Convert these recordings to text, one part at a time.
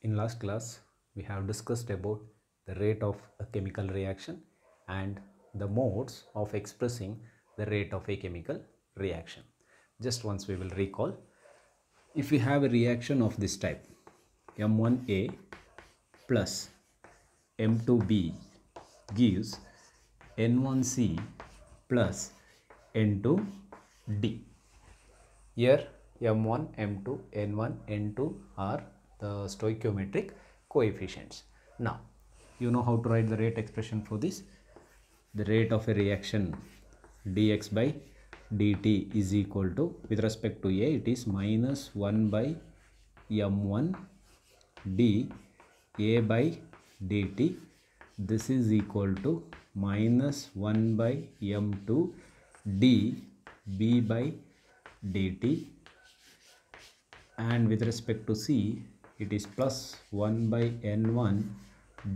In last class, we have discussed about the rate of a chemical reaction and the modes of expressing the rate of a chemical reaction. Just once we will recall, if we have a reaction of this type, M1A plus M2B gives N1C plus N2D. Here M1, M2, N1, N2 are the stoichiometric coefficients. Now you know how to write the rate expression for this. The rate of a reaction dx by dt is equal to, with respect to A, it is minus 1 by M1 d A by dt. This is equal to minus 1 by M2 d B by dt, and with respect to C, it is plus 1 by N1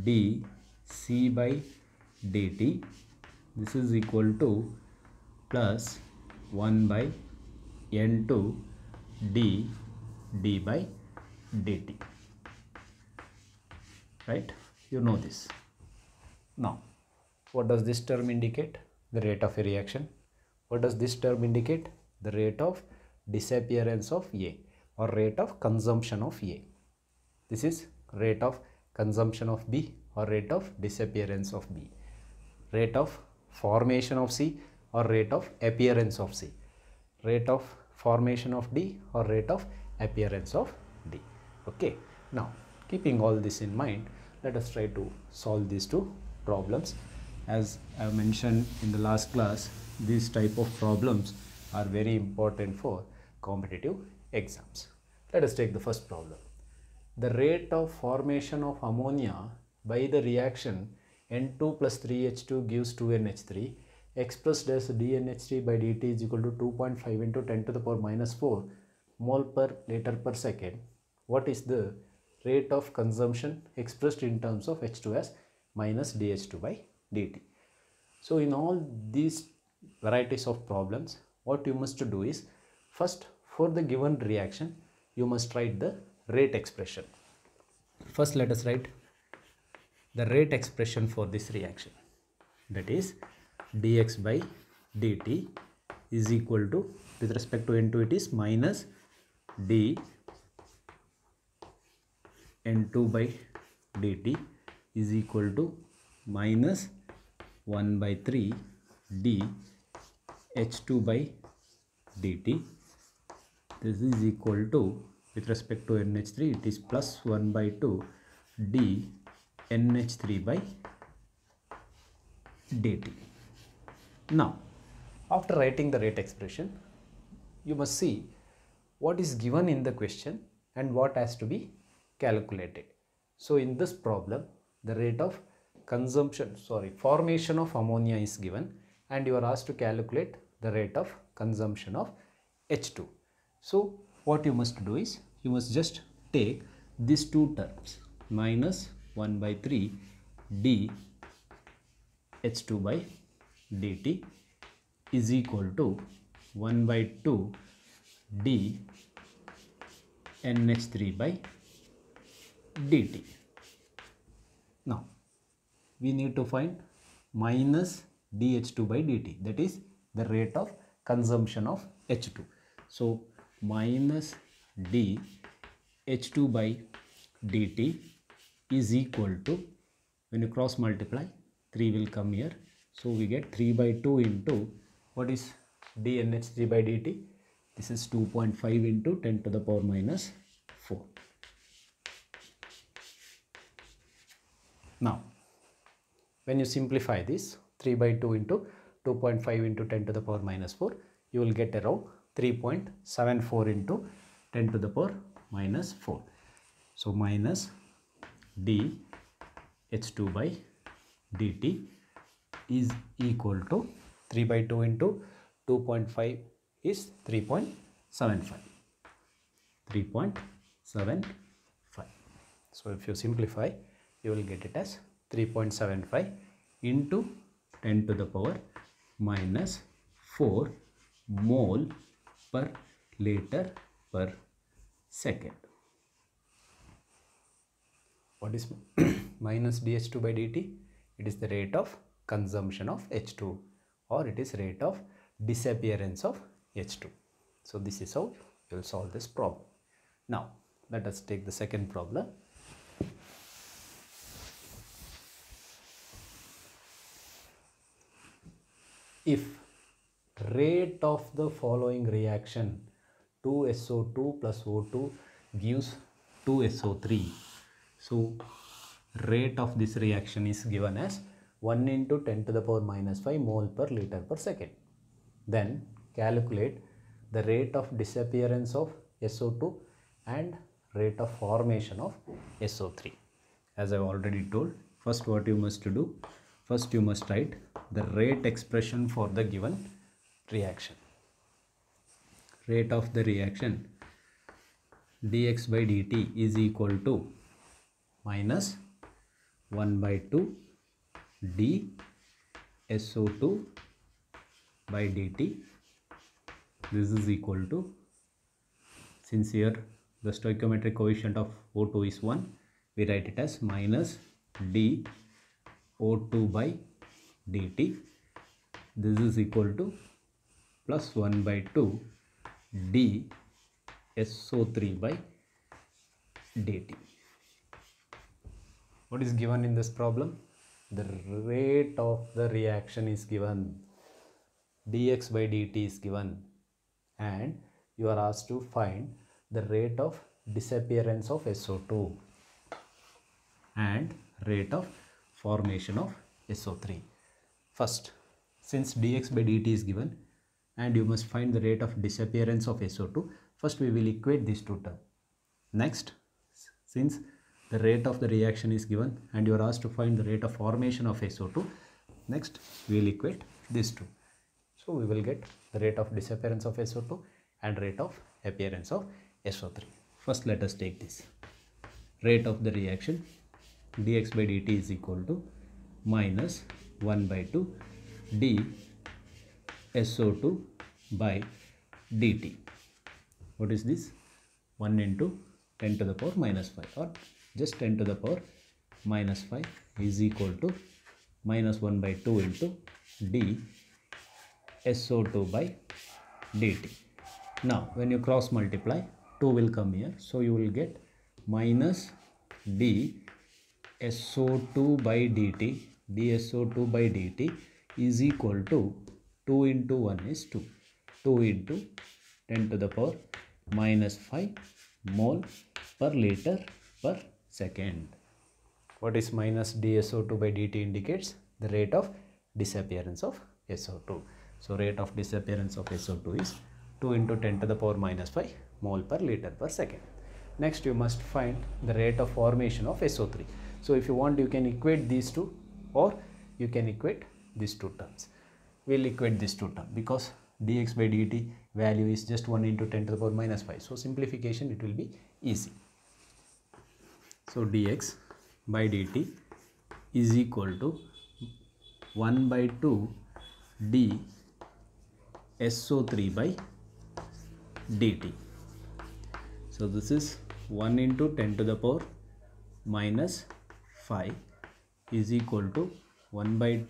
d C by dt. This is equal to plus 1 by N2 d D by dt. Right? You know this. Now, what does this term indicate? The rate of a reaction. What does this term indicate? The rate of disappearance of A, or rate of consumption of A. This is rate of consumption of B, or rate of disappearance of B. Rate of formation of C, or rate of appearance of C. Rate of formation of D, or rate of appearance of D. Okay. Now, keeping all this in mind, let us try to solve these two problems. As I mentioned in the last class, these type of problems are very important for competitive exams. Let us take the first problem. The rate of formation of ammonia by the reaction N2 plus 3H2 gives 2NH3, expressed as dNH3 by dt is equal to 2.5 into 10 to the power minus 4 mole per liter per second. What is the rate of consumption expressed in terms of H2 as minus dH2 by dt? So in all these varieties of problems, what you must do is, first, for the given reaction, you must write the rate expression. First, let us write the rate expression for this reaction. That is, dx by dt is equal to, with respect to N2, it is minus d N2 by dt is equal to minus 1 by 3 d H2 by dt. This is equal to, with respect to NH3, it is plus 1 by 2 d NH3 by dt. Now, after writing the rate expression, you must see what is given in the question and what has to be calculated. So in this problem, the rate of formation of ammonia is given, and you are asked to calculate the rate of consumption of H2. So what you must do is, you must just take these two terms, minus 1 by 3 d H2 by dt is equal to 1 by 2 d NH3 by dt. Now, we need to find minus dH2 by dt, that is the rate of consumption of H2. So, minus d H2 by dt is equal to, when you cross multiply, 3 will come here. So, we get 3 by 2 into, what is dNH3 by dt? This is 2.5 into 10 to the power minus 4. Now, when you simplify this, 3 by 2 into 2.5 into 10 to the power minus 4, you will get around 3.74 into 10 to the power minus 4. So, minus d H2 by dt is equal to 3 by 2 into 2.5 is 3.75. 3.75. So, if you simplify, you will get it as 3.75 into 10 to the power minus 4 mole per liter per second. What is minus dH2 by dt? It is the rate of consumption of H2, or it is rate of disappearance of H2. So this is how you will solve this problem. Now let us take the second problem. If rate of the following reaction 2SO2 plus O2 gives 2SO3, so rate of this reaction is given as 1 into 10 to the power minus 5 mole per liter per second. Then calculate the rate of disappearance of SO2 and rate of formation of SO3. As I have already told, first what you must do, first you must write the rate expression for the given reaction. Rate of the reaction dx by dt is equal to minus 1 by 2 d SO2 by dt. This is equal to, since here the stoichiometric coefficient of O2 is 1, we write it as minus d O2 by dt. This is equal to plus 1 by 2 d SO3 by dt. What is given in this problem? The rate of the reaction is given, dx by dt is given, and you are asked to find the rate of disappearance of SO2 and rate of formation of SO3. First, since dx by dt is given and you must find the rate of disappearance of SO2, first we will equate these two terms. Next, since the rate of the reaction is given and you are asked to find the rate of formation of SO2, next we will equate these two. So we will get the rate of disappearance of SO2 and rate of appearance of SO3. First let us take this. Rate of the reaction dx by dt is equal to minus 1 by 2 d SO2 by dt. What is this? 1 into 10 to the power minus 5, or just 10 to the power minus 5 is equal to minus 1 by 2 into d SO2 by dt. Now when you cross multiply, 2 will come here, so you will get minus d SO2 by dt, dSO2 by dt is equal to 2 into 1 is 2, 2 into 10 to the power minus 5 mole per liter per second. What is minus dSO2 by dt indicates? The rate of disappearance of SO2. So rate of disappearance of SO2 is 2 into 10 to the power minus 5 mole per liter per second. Next you must find the rate of formation of SO3. So if you want, you can equate these two, or you can equate these two terms. We will equate these two terms because dx by dt value is just 1 into 10 to the power minus 5. So simplification, it will be easy. So dx by dt is equal to 1 by 2 d SO3 by dt. So this is 1 into 10 to the power minus 5 is equal to 1 by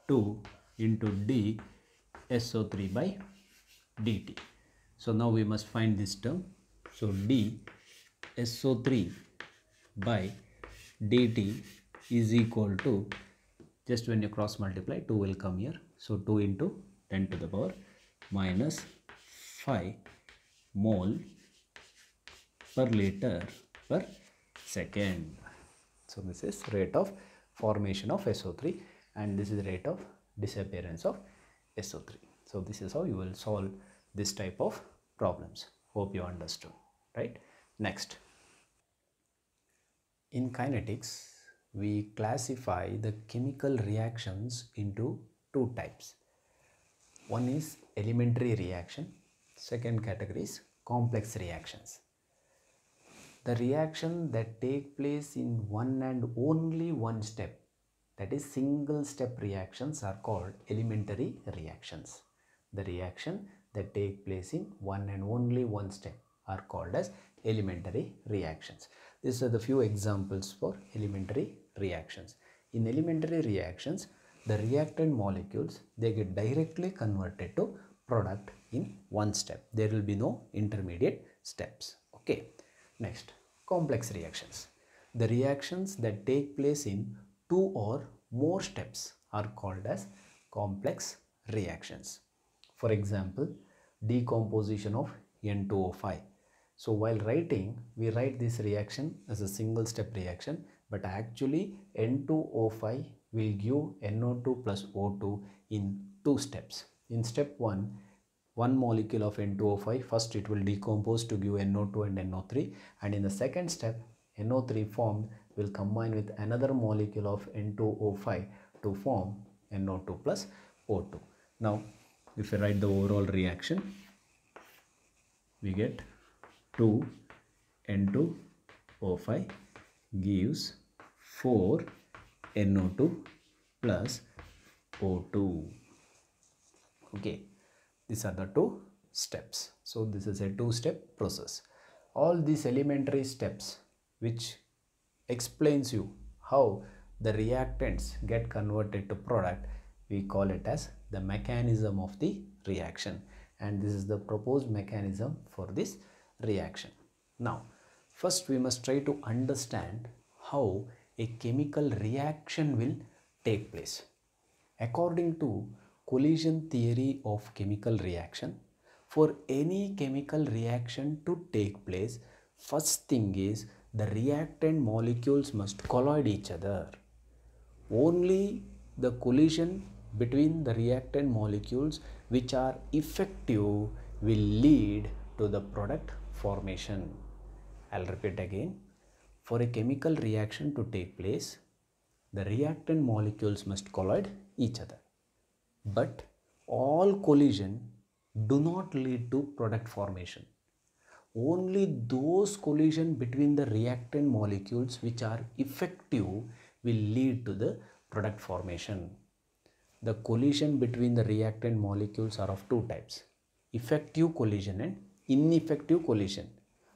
2 into d SO3 by dt. So now we must find this term. So d SO3 by dt is equal to, just when you cross multiply, 2 will come here. So 2 into 10 to the power minus 5 mole per liter per second. So this is rate of formation of SO3 and this is rate of disappearance of SO3. So this is how you will solve this type of problems. Hope you understood, right? Next, in kinetics, we classify the chemical reactions into two types. One is elementary reaction, second category is complex reactions. The reaction that take place in one and only one step, that is single step reactions, are called elementary reactions. The reaction that take place in one and only one step are called as elementary reactions. These are the few examples for elementary reactions. In elementary reactions, the reactant molecules, they get directly converted to product in one step. There will be no intermediate steps. Okay. Next, complex reactions. The reactions that take place in two or more steps are called as complex reactions. For example, decomposition of N2O5. So while writing, we write this reaction as a single step reaction, but actually N2O5 will give NO2 plus O2 in two steps. In step 1, one molecule of N2O5, first it will decompose to give NO2 and NO3, and in the second step, NO3 formed will combine with another molecule of N2O5 to form NO2 plus O2. Now, if I write the overall reaction, we get 2 N2O5 gives 4 NO2 plus O2. Okay, these are the two steps. So this is a two-step process. All these elementary steps which explains you how the reactants get converted to product, we call it as the mechanism of the reaction, and this is the proposed mechanism for this reaction. Now, first we must try to understand how a chemical reaction will take place. According to collision theory of chemical reaction, for any chemical reaction to take place, first thing is the reactant molecules must colloid each other. Only the collision between the reactant molecules which are effective will lead to the product formation. I'll repeat again. For a chemical reaction to take place, the reactant molecules must colloid each other. But all collision do not lead to product formation. Only those collision between the reactant molecules which are effective will lead to the product formation. The collision between the reactant molecules are of two types: effective collision and ineffective collision.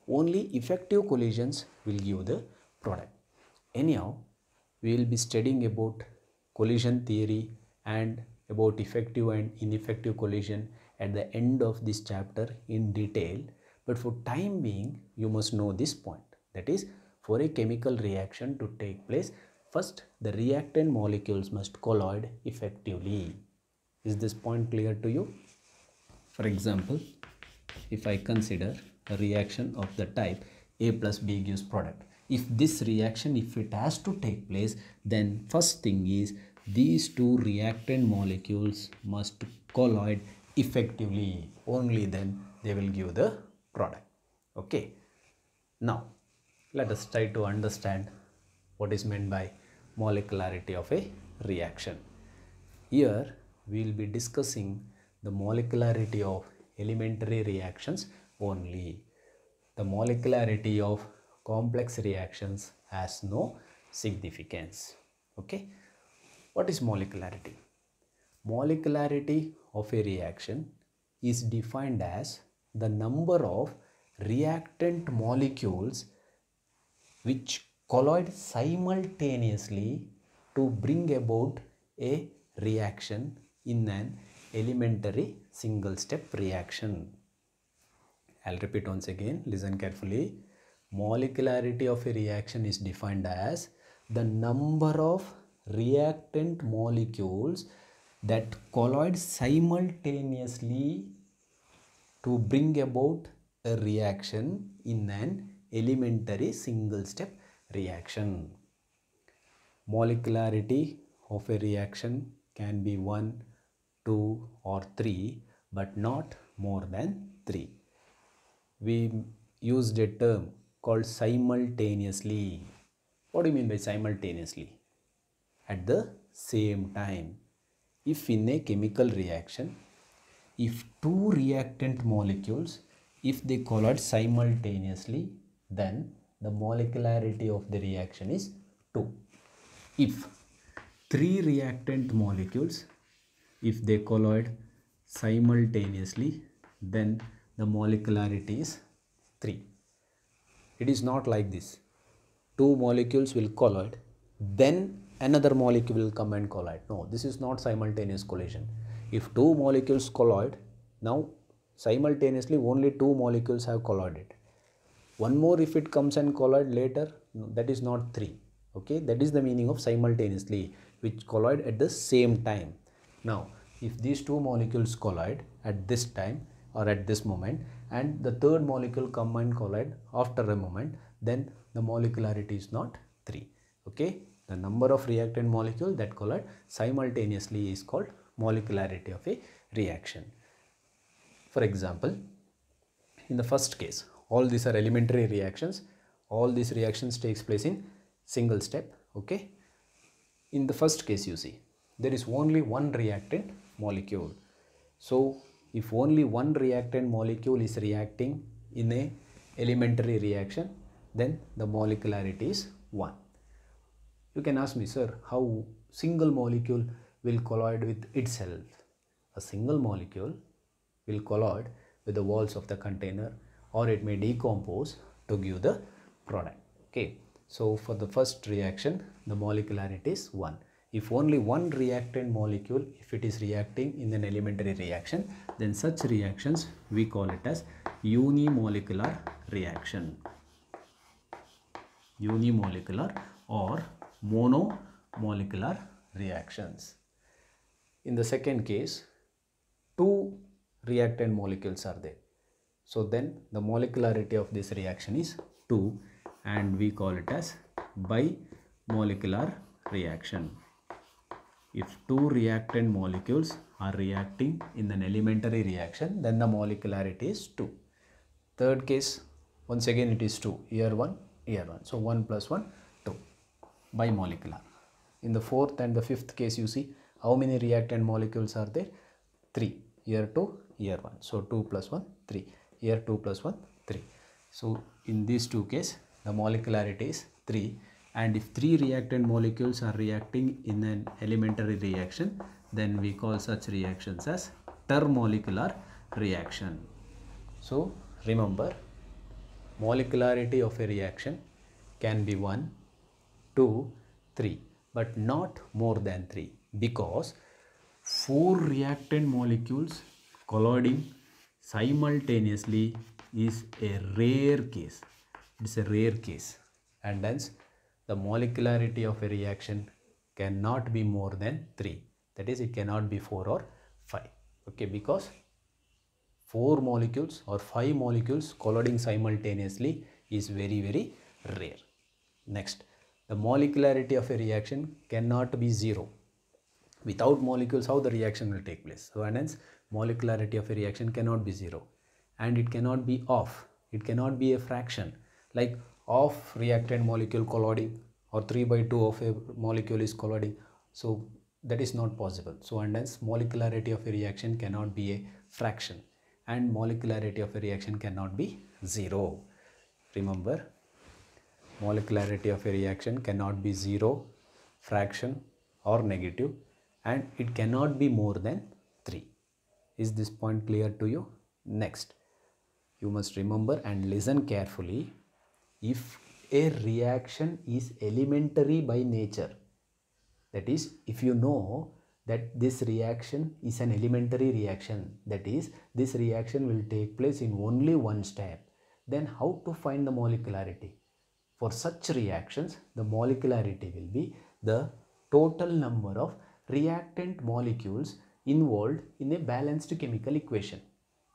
Only effective collisions will give the product. Anyhow, we will be studying about collision theory and about effective and ineffective collision at the end of this chapter in detail, but for time being you must know this point, that is, for a chemical reaction to take place, first the reactant molecules must colloid effectively. Is this point clear to you? For example, if I consider a reaction of the type A plus B gives product, if this reaction, if it has to take place, then first thing is these two reactant molecules must colloid effectively. Only then they will give the product. Okay. Now, let us try to understand what is meant by molecularity of a reaction. Here we will be discussing the molecularity of elementary reactions only. The molecularity of complex reactions has no significance. Okay. What is molecularity? Molecularity of a reaction is defined as the number of reactant molecules which colloid simultaneously to bring about a reaction in an elementary single step reaction. I'll repeat once again, listen carefully. Molecularity of a reaction is defined as the number of reactant molecules that colloid simultaneously to bring about a reaction in an elementary single step reaction. Molecularity of a reaction can be 1, 2 or 3, but not more than 3. We used a term called simultaneously. What do you mean by simultaneously? At the same time. If in a chemical reaction, if two reactant molecules, if they colloid simultaneously, then the molecularity of the reaction is 2. If three reactant molecules, if they colloid simultaneously, then the molecularity is 3. It is not like this. Two molecules will collide, then another molecule will come and collide. No, this is not simultaneous collision. If two molecules collide, now simultaneously only two molecules have collided. One more if it comes and collide later, no, that is not 3. Okay, that is the meaning of simultaneously, which collide at the same time. Now, if these two molecules collide at this time or at this moment, and the third molecule come and collide after a moment, then the molecularity is not 3. Okay, the number of reactant molecule that collide simultaneously is called molecularity of a reaction. For example, in the first case, all these are elementary reactions. All these reactions takes place in single step. Okay, in the first case, you see there is only one reactant molecule. So if only one reactant molecule is reacting in a elementary reaction, then the molecularity is 1. You can ask me, sir, how single molecule will collide with itself? A single molecule will collide with the walls of the container, or it may decompose to give the product. Okay, so for the first reaction, the molecularity is 1. If only one reactant molecule, if it is reacting in an elementary reaction, then such reactions we call it as unimolecular reaction. Unimolecular or monomolecular reactions. In the second case, two reactant molecules are there. So then the molecularity of this reaction is 2, and we call it as bimolecular reaction. If two reactant molecules are reacting in an elementary reaction, then the molecularity is 2. Third case, once again it is 2. Here 1, here 1. So 1 plus 1, 2. Bimolecular. In the fourth and the fifth case, you see how many reactant molecules are there? 3. Here 2, here 1. So 2 plus 1, 3. Here 2 plus 1, 3. So in these two cases, the molecularity is 3. And if 3 reactant molecules are reacting in an elementary reaction, then we call such reactions as termolecular reaction. So remember, molecularity of a reaction can be 1, 2, 3, but not more than 3, because 4 reactant molecules colliding simultaneously is a rare case. It's a rare case, and hence the molecularity of a reaction cannot be more than 3. That is, it cannot be 4 or 5. Okay, because 4 molecules or 5 molecules colliding simultaneously is very, very rare. Next, the molecularity of a reaction cannot be 0. Without molecules, how the reaction will take place? So, and hence molecularity of a reaction cannot be 0, and it cannot be off. It cannot be a fraction, like off reactant molecule colliding, or 3 by 2 of a molecule is colliding. So that is not possible. So and hence molecularity of a reaction cannot be a fraction, and molecularity of a reaction cannot be 0. Remember, molecularity of a reaction cannot be 0, fraction or negative, and it cannot be more than 3. Is this point clear to you? Next, you must remember and listen carefully. If a reaction is elementary by nature, that is, if you know that this reaction is an elementary reaction, that is, this reaction will take place in only one step, then how to find the molecularity? For such reactions, the molecularity will be the total number of reactant molecules involved in a balanced chemical equation.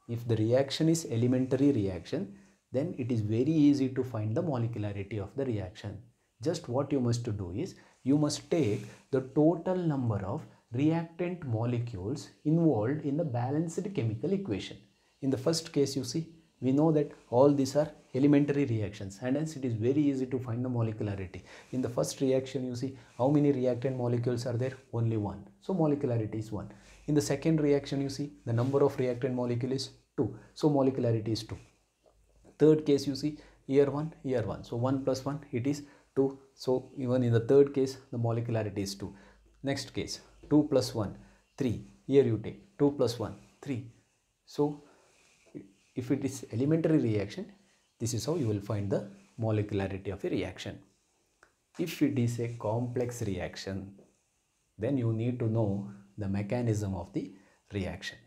If the reaction is elementary reaction, then it is very easy to find the molecularity of the reaction. Just what you must do is, you must take the total number of reactant molecules involved in the balanced chemical equation. In the first case, you see, we know that all these are elementary reactions, and hence it is very easy to find the molecularity. In the first reaction, you see how many reactant molecules are there? Only 1. So molecularity is 1. In the second reaction, you see the number of reactant molecule is 2. So molecularity is 2. Third case, you see here 1, here 1. So 1 plus 1, it is 2. So even in the third case, the molecularity is 2. Next case, 2 plus 1, 3. Here you take 2 plus 1, 3. So if it is elementary reaction, This is how you will find the molecularity of a reaction. If it is a complex reaction, then you need to know the mechanism of the reaction.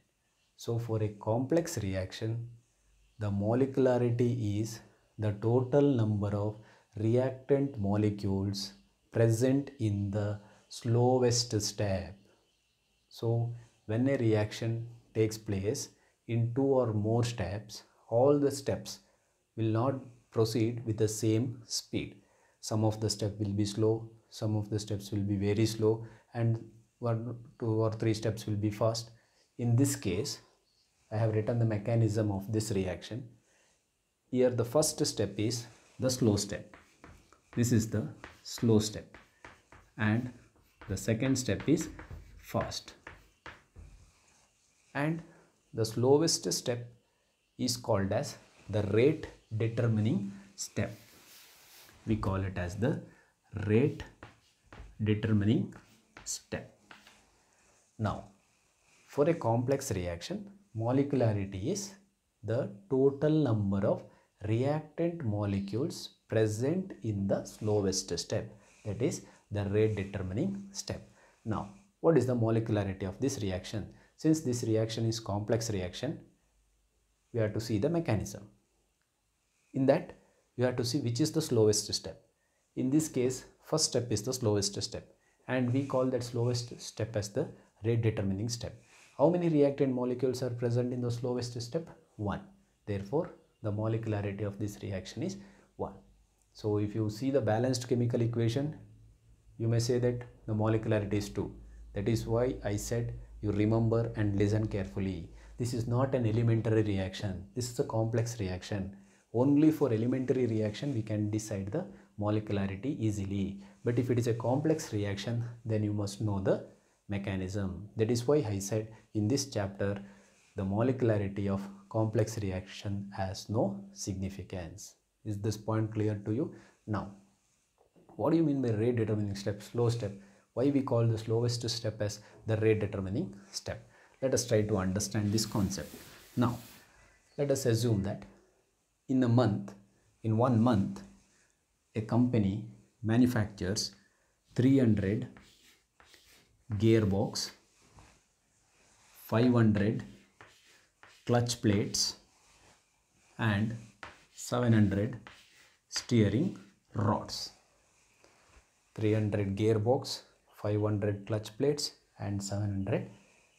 So for a complex reaction, the molecularity is the total number of reactant molecules present in the slowest step. So when a reaction takes place in 2 or more steps, all the steps will not proceed with the same speed. Some of the steps will be slow, some of the steps will be very slow, and 1, 2 or 3 steps will be fast. In this case, I have written the mechanism of this reaction. Here the first step is the slow step. This is the slow step, and the second step is fast. And the slowest step is called as the rate determining step. We call it as the rate determining step. Now, for a complex reaction, molecularity is the total number of reactant molecules present in the slowest step, that is the rate determining step. Now, what is the molecularity of this reaction? Since this reaction is complex reaction, we have to see the mechanism. In that, you have to see which is the slowest step. In this case, first step is the slowest step, and we call that slowest step as the rate determining step. How many reactant molecules are present in the slowest step? 1. Therefore, the molecularity of this reaction is 1. So if you see the balanced chemical equation, you may say that the molecularity is 2. That is why I said you remember and listen carefully. This is not an elementary reaction. This is a complex reaction. Only for elementary reaction we can decide the molecularity easily. But if it is a complex reaction, then you must know the mechanism. That is why I said in this chapter the molecularity of complex reaction has no significance. Is this point clear to you? Now, what do you mean by rate determining step, slow step? Why we call the slowest step as the rate determining step? Let us try to understand this concept. Now, let us assume that in 1 month, a company manufactures 300 gearbox, 500 clutch plates, and 700 steering rods. 300 gearbox, 500 clutch plates, and 700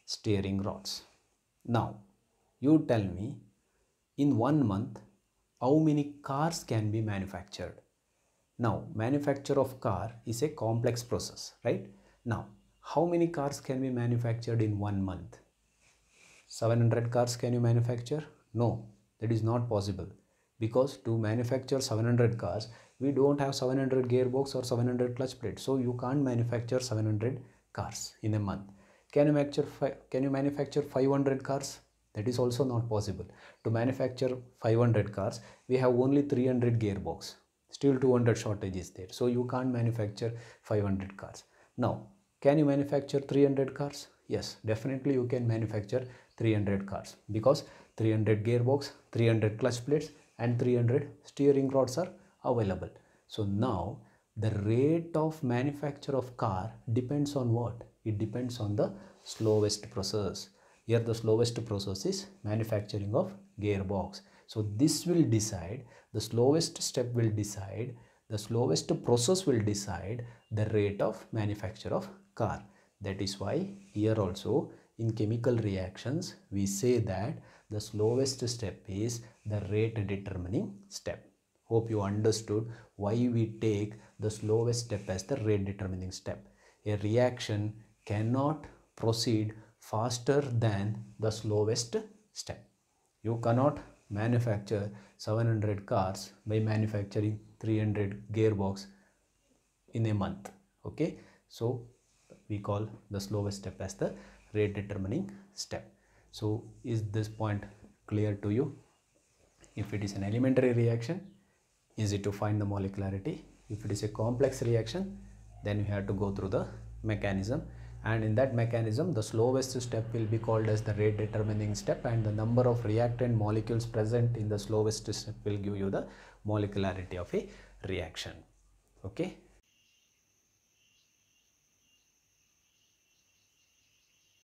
steering rods. Now, you tell me, in 1 month, how many cars can be manufactured? Now, manufacture of car is a complex process, right? Now, how many cars can be manufactured in 1 month? 700 cars can you manufacture? No, that is not possible, because to manufacture 700 cars, we don't have 700 gearbox or 700 clutch plates, so you can't manufacture 700 cars in a month. Can you manufacture 500 cars? That is also not possible. To manufacture 500 cars, we have only 300 gearbox. Still 200 shortage is there. So you can't manufacture 500 cars. Now, can you manufacture 300 cars? Yes, definitely you can manufacture 300 cars, because 300 gearbox, 300 clutch plates, and 300 steering rods are available. So now the rate of manufacture of car depends on what? It depends on the slowest process. Here the slowest process is manufacturing of gearbox. So this will decide, the slowest step will decide, the slowest process will decide the rate of manufacture of car. That is why here also in chemical reactions we say that the slowest step is the rate determining step. Hope you understood why we take the slowest step as the rate determining step. A reaction cannot proceed faster than the slowest step. You cannot manufacture 700 cars by manufacturing 300 gearbox in a month. Okay, so we call the slowest step as the rate determining step. So is this point clear to you? If it is an elementary reaction, easy to find the molecularity. If it is a complex reaction, then you have to go through the mechanism. and in that mechanism the slowest step will be called as the rate determining step, and the number of reactant molecules present in the slowest step will give you the molecularity of a reaction. Okay,